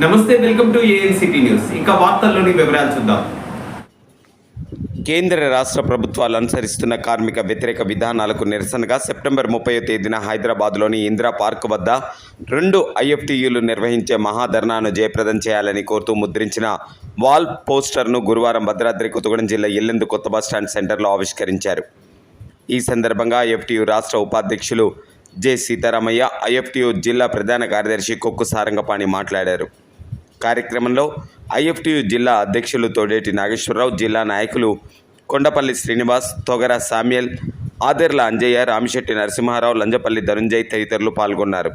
నమస్తే, welcome to ANCT news. ఇంకా వార్తల్లోని వివరాలు చూద్దాం. కేంద్ర రాష్ట్ర ప్రభుత్వాలు అనుసరిస్తున్న కార్మిక వ్యతిరేక విధానాలకు నిరసనగా సెప్టెంబర్ 30వ తేదీన హైదరాబాద్లోని ఇందిరా పార్క్ వద్ద 2 ఐఎఫ్టీయూలు నిర్వహించే మహాధర్నాను జయప్రదం చేయాలని కోరుతూ ముద్రించిన వాల్ పోస్టర్ను గురువారం భద్రాద్రి కొత్తగూడెం జిల్లా ఎల్లెందు కొత్త బస్టాండ్ సెంటర్లో ఆవిష్కరించారు. ఈ సందర్భంగా ఐఎఫ్టీయూ రాష్ట్ర ఉపాధ్యక్షులు జె సీతారామయ్య, ఐఎఫ్టీయూ జిల్లా ప్రధాన కార్యదర్శి కొక్కు సారంగపాణి మాట్లాడారు. కార్యక్రమంలో ఐఎఫ్టీయూ జిల్లా అధ్యక్షులు తోడేటి నాగేశ్వరరావు, జిల్లా నాయకులు కొండపల్లి శ్రీనివాస్, తొగర సామ్యల్, ఆదెర్ల అంజయ్య, రామిశెట్టి నరసింహారావు, లంజపల్లి ధనుంజయ్ తదితరులు పాల్గొన్నారు.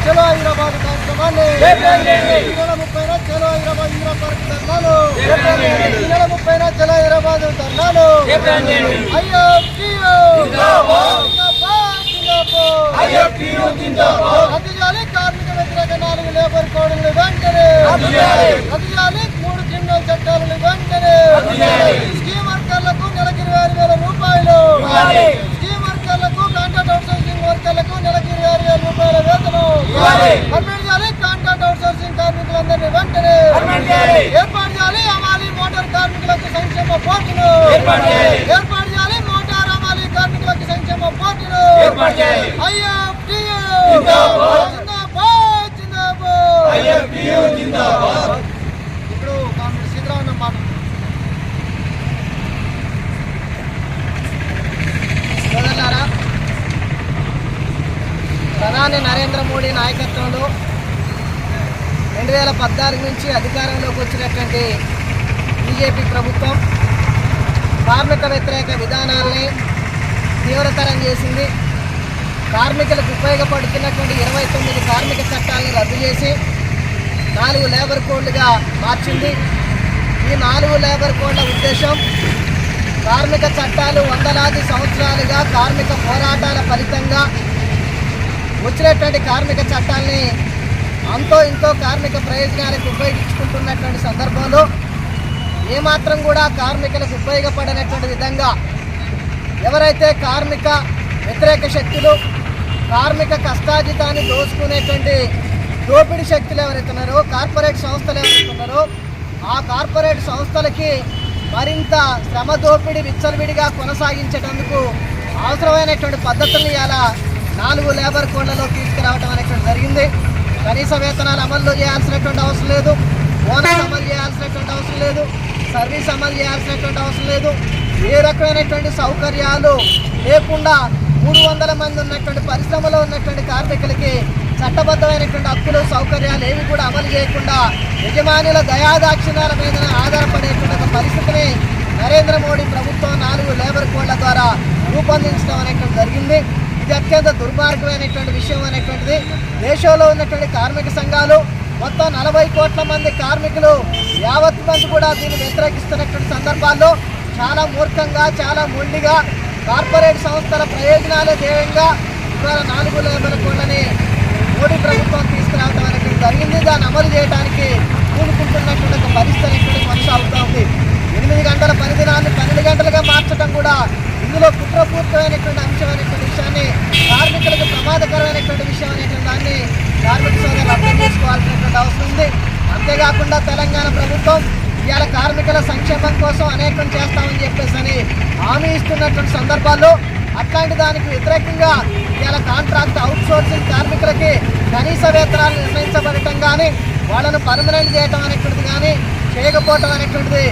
చలో హైదరాబాద్ కార్యక్రమాన్ని చలో 30 చలో హైదరాబాద్ ధర్నాలు రద్దు చేయాలి. కార్మిక వ్యతిరేక 4 లేబర్ కోడ్లు వెంటనే రద్దు చేయాలి. 3 క్రిమినల్ చట్టాలను వెంటనే స్కీమ్ వర్కర్లకు నెలకి 26,000 రూపాయలు, స్కీమ్ వర్కర్లకు కాంట్రాక్ట్ అవుట్సోర్సింగ్ వర్కర్లకు నెలకి 26,000 రూపాయల వేతనం పర్మనెంట్ చేయాలి. కాంట్రాక్ట్ అవుట్సోర్సింగ్ కార్మికులందరినీ వెంటనే ఏర్పాటు చేయాలి. అమాలి మోటార్ కార్మికులకు సంక్షేమ బోర్డును ఏర్పాటు చేయాలి. మోటార్ అమాలి కార్మికులకు సంక్షేమ బోర్డును ఇప్పుడు కాంగ్రెస్ సీతారామన్న మాట. సోదరులారా, ప్రధాని నరేంద్ర మోడీ నాయకత్వంలో 2014 నుంచి అధికారంలోకి వచ్చినటువంటి బీజేపీ ప్రభుత్వం కార్మిక వ్యతిరేక విధానాల్ని తీవ్రతరం చేసింది. కార్మికులకు ఉపయోగపడుతున్నటువంటి 29 కార్మిక చట్టాలను రద్దు చేసి 4 లేబర్ కోడ్లుగా మార్చింది. ఈ 4 లేబర్ కోడ్ల ఉద్దేశం కార్మిక చట్టాలు వందలాది సంవత్సరాలుగా కార్మిక పోరాటాల ఫలితంగా వచ్చినటువంటి కార్మిక చట్టాలని అంతో ఇంతో కార్మిక ప్రయోజనాలకు ఉపయోగించుకుంటున్నటువంటి సందర్భంలో ఏమాత్రం కూడా కార్మికులకు ఉపయోగపడినటువంటి విధంగా ఎవరైతే కార్మిక వ్యతిరేక శక్తులు, కార్మిక కష్టాజితాన్ని దోచుకునేటువంటి దోపిడీ శక్తులు ఎవరైతే ఉన్నారో, కార్పొరేట్ సంస్థలు ఎవరైతే ఉన్నారో, ఆ కార్పొరేట్ సంస్థలకి మరింత శ్రమ దోపిడీ విచ్చలవిడిగా కొనసాగించేటందుకు అవసరమైనటువంటి పద్ధతులను ఇలా 4 లేబర్ కోడ్లలో తీసుకురావడం అనేటువంటి జరిగింది. కనీస వేతనాలు అమలు చేయాల్సినటువంటి అవసరం లేదు, బోనస్ అమలు చేయాల్సినటువంటి అవసరం లేదు, సర్వీస్ అమలు చేయాల్సినటువంటి అవసరం లేదు. ఏ రకమైనటువంటి సౌకర్యాలు లేకుండా 300 మంది ఉన్నటువంటి పరిశ్రమలో ఉన్నటువంటి కార్మికులకి చట్టబద్ధమైనటువంటి హక్కులు, సౌకర్యాలు ఏవి కూడా అమలు చేయకుండా యజమానుల దయాదాక్షిణ్యాల మీద ఆధారపడేటువంటి ఒక పరిస్థితిని నరేంద్ర మోడీ ప్రభుత్వం 4 లేబర్ కోడ్ల ద్వారా రూపొందించడం అనేటువంటి జరిగింది. ఇది అత్యంత దుర్మార్గమైనటువంటి విషయం అనేటువంటిది. దేశంలో ఉన్నటువంటి కార్మిక సంఘాలు మొత్తం 40 కోట్ల మంది కార్మికులు యావత్ మంది కూడా దీన్ని వ్యతిరేకిస్తున్నటువంటి సందర్భాల్లో చాలా మూర్ఖంగా, చాలా మొండిగా కార్పొరేట్ సంస్థల ప్రయోజనాలే ధ్యేయంగా ఇవాళ 4 లేబర్ కోడ్లని మోడీ ప్రభుత్వం తీసుకురావడం అనేటువంటి జరిగింది. దాన్ని అమలు చేయడానికి కూడుకుంటున్నటువంటి ఒక పరిస్థితి అనేటువంటి కొనసాగుతూ ఉంది. 8 గంటల పనిదినాన్ని 12 గంటలుగా మార్చడం కూడా ఇందులో కుట్రపూరితమైనటువంటి అంశం అనేటువంటి విషయాన్ని, కార్మికులకు ప్రమాదకరమైనటువంటి విషయం అనేటువంటి దాన్ని కార్మిక సోదరులు అర్థం చేసుకోవాల్సినటువంటి అవసరం ఉంది. అంతేకాకుండా తెలంగాణ ప్రభుత్వం ఇవాళ కార్మికుల సంక్షేమం కోసం అనేకం చేస్తామని చెప్పేసి హామీ ఇస్తున్నటువంటి సందర్భాల్లో అట్లాంటి దానికి వ్యతిరేకంగా ఇవాళ కాంట్రాక్ట్ అవుట్సోర్సింగ్ కార్మికులకి కనీస వేతనాలు నిర్ణయించబడటం కానీ, వాళ్ళను పర్మనెంట్ చేయటం అనేటువంటిది కానీ చేయకపోవటం అనేటువంటిది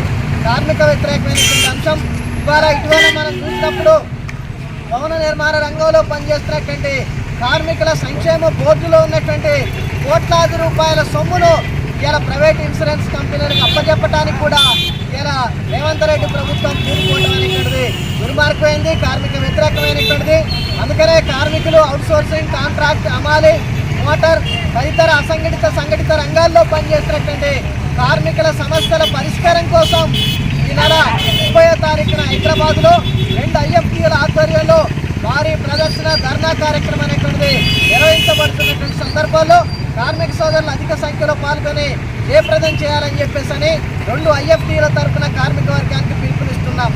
కార్మిక వ్యతిరేకమైనటువంటి అంశం. ఇటీవల మనం చూసినప్పుడు భవన నిర్మాణ రంగంలో పనిచేస్తున్నటువంటి కార్మికుల సంక్షేమ బోర్డులో ఉన్నటువంటి కోట్లాది రూపాయల సొమ్మును ఇలా ప్రైవేట్ ఇన్సూరెన్స్ కంపెనీలకు అప్పచెప్పడానికి కూడా ఇలా రేవంత్ రెడ్డి ప్రభుత్వం కూరుకోవడం అనేటువంటిది దుర్మార్గమైంది, కార్మిక వ్యతిరేకమైనటువంటిది. అందుకనే కార్మికులు అవుట్సోర్సింగ్, కాంట్రాక్ట్, అమాలి, మోటార్ తదితర అసంఘటిత, సంఘటిత రంగాల్లో పనిచేస్తున్నటువంటి కార్మికుల సమస్యల పరిష్కారం కోసం ఈ నెల హైదరాబాద్లో 2 ఐఎఫ్టీల ఆధ్వర్యంలో భారీ ప్రదర్శన ధర్నా కార్యక్రమం అనేటువంటిది నిర్వహించబడుతున్నటువంటి సందర్భాల్లో కార్మిక సోదరులు అధిక సంఖ్యలో పాల్గొని జయప్రదం చేయాలని చెప్పేసి 2 ఐఎఫ్టీల తరఫున కార్మిక వర్గానికి పిలుపునిస్తున్నాం.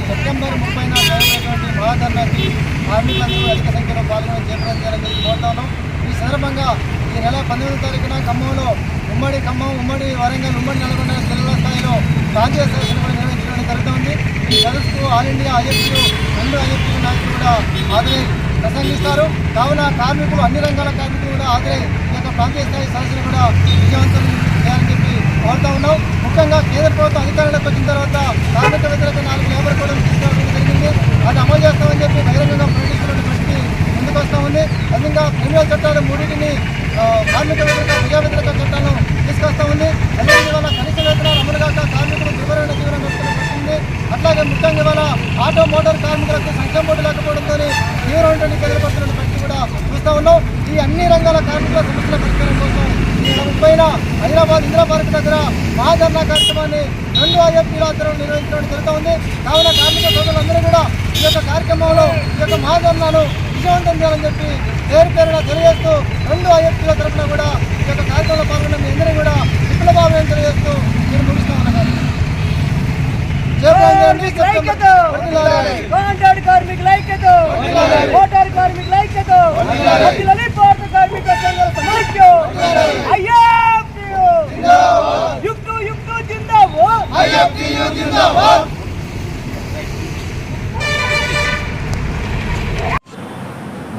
సెప్టెంబర్ 30న జరిగినటువంటి మహాధర్నాకి కార్మికులందరూ అధిక సంఖ్యలో పాల్గొని జయప్రదం చేయాలని కోరుతా ఉన్నాం. ఈ సందర్భంగా ఈ నెల 18వ తారీఖున ఖమ్మంలో ఉమ్మడి వరంగల్, ఉమ్మడి నల్గొండ జిల్లా స్థాయిలో ప్రాంతీయ సదస్సును కూడా నిర్వహించడం జరుగుతుంది. ఈ సదస్సుకు ఆల్ ఇండియా ఐఎఫ్టీలు 2 ఐఎఫ్టీలు నాయకులు కూడా హాజరై ప్రసంగిస్తారు. కావున కార్మికులు, అన్ని రంగాల కార్మికులు కూడా హాజరై ఈ యొక్క ప్రాంతీయ స్థాయి సదస్సును కూడా విజయవంతం చేయాలని చెప్పి కోరుతా ఉన్నాం. ముఖ్యంగా కేంద్ర ప్రభుత్వం అధికారంలోకి వచ్చిన తర్వాత కార్మిక వ్యతిరేక 4 లేబర్ కోడ్లను తీసుకురావడం జరిగింది. అది అమలు చేస్తామని చెప్పి బహిరంగంగా ప్రకటిస్తున్న పరిస్థితి ముందుకు వస్తూ ఉంది. అదేవిధంగా క్రిమినల్ చట్టాలు 3టిని కార్మిక వ్యతిరేక, ప్రజా వ్యతిరేక చట్టాలను తీసుకొస్తా ఉంది. అదేవిధంగా ఇవాళ కనీస వేతనాలు అమలు కాక కార్మికులు తీవ్రంగా నడుస్తున్న పరిస్థితి. అట్లాగే ముఖ్యంగా ఇవాళ ఆటో మోటార్ కార్మికులకు సంక్షేమ బోర్డు లేకపోవడంతో తీవ్రమైనటువంటి కేంద్రపడుతున్న పరిస్థితి కూడా చూస్తూ ఉన్నాం. ఈ అన్ని రంగాల కార్మికుల సమస్యల పరిష్కారం కోసం ఈ నెల 30న హైదరాబాద్ ఇందిరా పార్క్ దగ్గర మహాధర్నా కార్యక్రమాన్ని 2 ఐఎఫ్టీల ఆధ్వర్యంలో నిర్వహించడం జరుగుతూ ఉంది. కావున కార్మిక సోదరులందరూ కూడా ఈ యొక్క కార్యక్రమంలో ఈ యొక్క మహాధర్నాను విజయవంతం చేయాలని చెప్పి పేరున తెలియజేస్తూ 2 ఐఎఫ్టీల తరఫున కూడా ఈ యొక్క కార్యక్రమంలో పాల్గొన్న మీ అందరూ కూడా విప్లవాభియానం తెలియజేస్తూ మీరు ముగిస్తూ ఉన్నారు.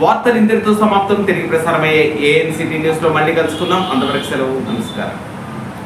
వార్తలు ఇంతటితో సమాప్తం. తిరిగి ప్రసారమయ్యే ఏఎన్సిటీ న్యూస్ లో మళ్ళీ కలుసుకుందాం. అంతవరకు సెలవు. నమస్కారం.